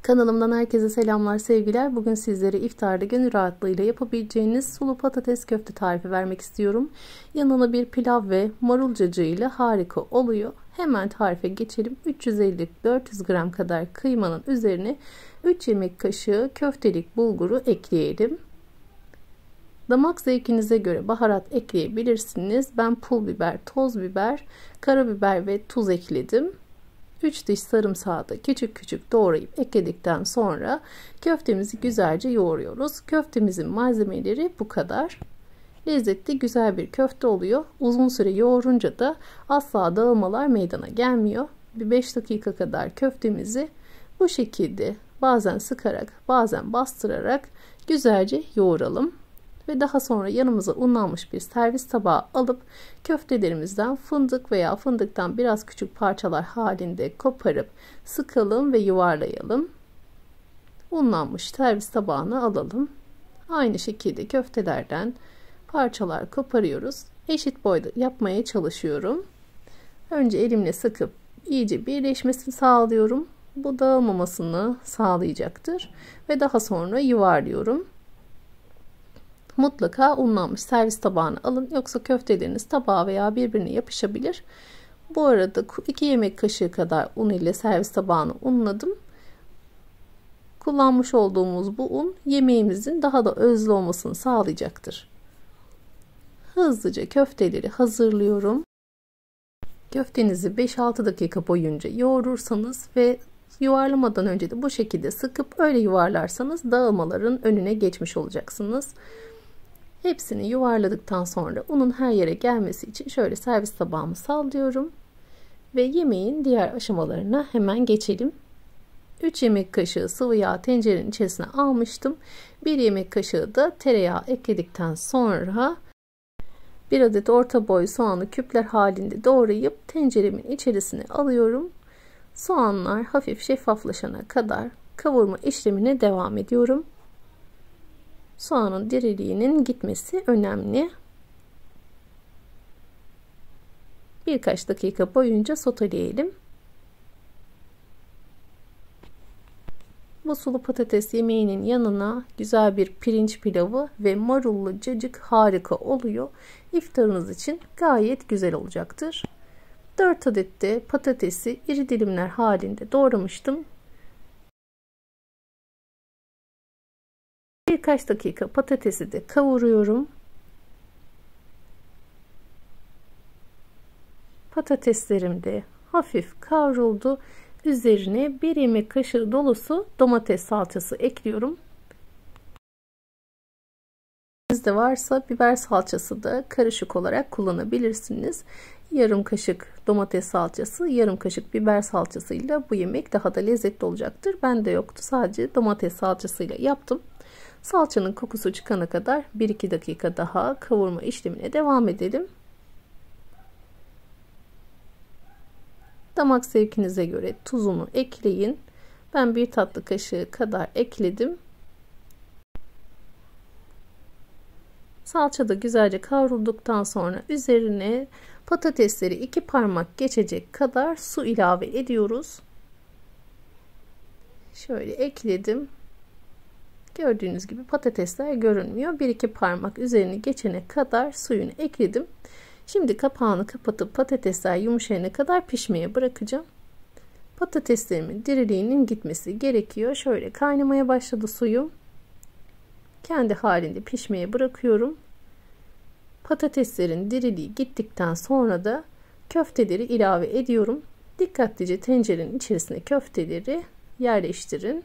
Kanalımdan herkese selamlar, sevgiler. Bugün sizlere iftarda gönül rahatlığıyla yapabileceğiniz sulu patates köfte tarifi vermek istiyorum. Yanına bir pilav ve marul cacığıyla harika oluyor. Hemen tarife geçelim. 350-400 gram kadar kıymanın üzerine 3 yemek kaşığı köftelik bulguru ekleyelim. Damak zevkinize göre baharat ekleyebilirsiniz. Ben pul biber, toz biber, karabiber ve tuz ekledim. 3 diş sarımsağı da küçük küçük doğrayıp ekledikten sonra köftemizi güzelce yoğuruyoruz. Köftemizin malzemeleri bu kadar. Lezzetli, güzel bir köfte oluyor. Uzun süre yoğurunca da asla dağılmalar meydana gelmiyor. Bir 5 dakika kadar köftemizi bu şekilde bazen sıkarak bazen bastırarak güzelce yoğuralım. Ve daha sonra yanımıza unlanmış bir servis tabağı alıp köftelerimizden fındık veya fındıktan biraz küçük parçalar halinde koparıp sıkalım ve yuvarlayalım. Unlanmış servis tabağına alalım. Aynı şekilde köftelerden parçalar koparıyoruz. Eşit boyda yapmaya çalışıyorum. Önce elimle sıkıp iyice birleşmesini sağlıyorum. Bu dağılmamasını sağlayacaktır. Ve daha sonra yuvarlıyorum. Mutlaka unlanmış servis tabağına alın, yoksa köfteleriniz tabağa veya birbirine yapışabilir. Bu arada 2 yemek kaşığı kadar un ile servis tabağını unladım. Kullanmış olduğumuz bu un yemeğimizin daha da özlü olmasını sağlayacaktır. Hızlıca köfteleri hazırlıyorum. Köftenizi 5-6 dakika boyunca yoğurursanız ve yuvarlamadan önce de bu şekilde sıkıp öyle yuvarlarsanız dağılmaların önüne geçmiş olacaksınız. Hepsini yuvarladıktan sonra unun her yere gelmesi için şöyle servis tabağımı sallıyorum. Ve yemeğin diğer aşamalarına hemen geçelim. 3 yemek kaşığı sıvı yağ tencerenin içerisine almıştım. 1 yemek kaşığı da tereyağı ekledikten sonra 1 adet orta boy soğanı küpler halinde doğrayıp tenceremin içerisine alıyorum. Soğanlar hafif şeffaflaşana kadar kavurma işlemine devam ediyorum. Soğanın diriliğinin gitmesi önemli. Birkaç dakika boyunca soteleyelim. Bu sulu patates yemeğinin yanına güzel bir pirinç pilavı ve marullu cacık harika oluyor. İftarınız için gayet güzel olacaktır. 4 adet de patatesi iri dilimler halinde doğramıştım. Birkaç dakika patatesi de kavuruyorum. Patateslerim de hafif kavruldu. Üzerine 1 yemek kaşığı dolusu domates salçası ekliyorum. Sizde varsa biber salçası da karışık olarak kullanabilirsiniz. Yarım kaşık domates salçası, yarım kaşık biber salçasıyla bu yemek daha da lezzetli olacaktır. Bende yoktu, sadece domates salçasıyla yaptım. Salçanın kokusu çıkana kadar 1-2 dakika daha kavurma işlemine devam edelim. Damak zevkinize göre tuzunu ekleyin. Ben 1 tatlı kaşığı kadar ekledim. Salça da güzelce kavrulduktan sonra üzerine patatesleri 2 parmak geçecek kadar su ilave ediyoruz. Şöyle ekledim. Gördüğünüz gibi patatesler görünmüyor. 1-2 parmak üzerini geçene kadar suyunu ekledim. Şimdi kapağını kapatıp patatesler yumuşayana kadar pişmeye bırakacağım. Patateslerimin diriliğinin gitmesi gerekiyor. Şöyle kaynamaya başladı suyum. Kendi halinde pişmeye bırakıyorum. Patateslerin diriliği gittikten sonra da köfteleri ilave ediyorum. Dikkatlice tencerenin içerisine köfteleri yerleştirin.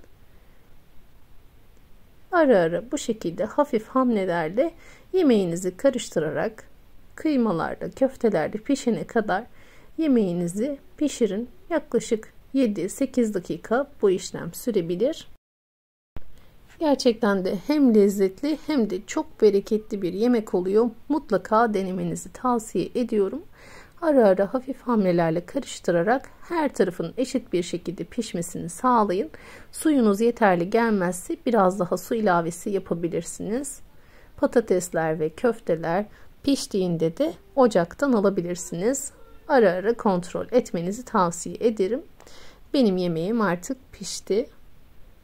Ara ara bu şekilde hafif hamlelerle yemeğinizi karıştırarak kıymalarda, köftelerde pişene kadar yemeğinizi pişirin. Yaklaşık 7-8 dakika bu işlem sürebilir. Gerçekten de hem lezzetli hem de çok bereketli bir yemek oluyor. Mutlaka denemenizi tavsiye ediyorum. Ara ara hafif hamlelerle karıştırarak her tarafın eşit bir şekilde pişmesini sağlayın. Suyunuz yeterli gelmezse biraz daha su ilavesi yapabilirsiniz. Patatesler ve köfteler piştiğinde de ocaktan alabilirsiniz. Ara ara kontrol etmenizi tavsiye ederim. Benim yemeğim artık pişti.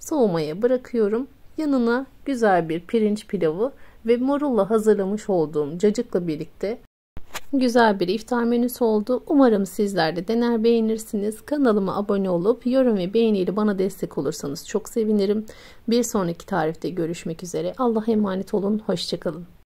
soğumaya bırakıyorum. Yanına güzel bir pirinç pilavı ve marulla hazırlamış olduğum cacıkla birlikte güzel bir iftar menüsü oldu. Umarım sizler de dener beğenirsiniz. Kanalıma abone olup yorum ve beğeniyle bana destek olursanız çok sevinirim. Bir sonraki tarifte görüşmek üzere. Allah'a emanet olun. Hoşça kalın.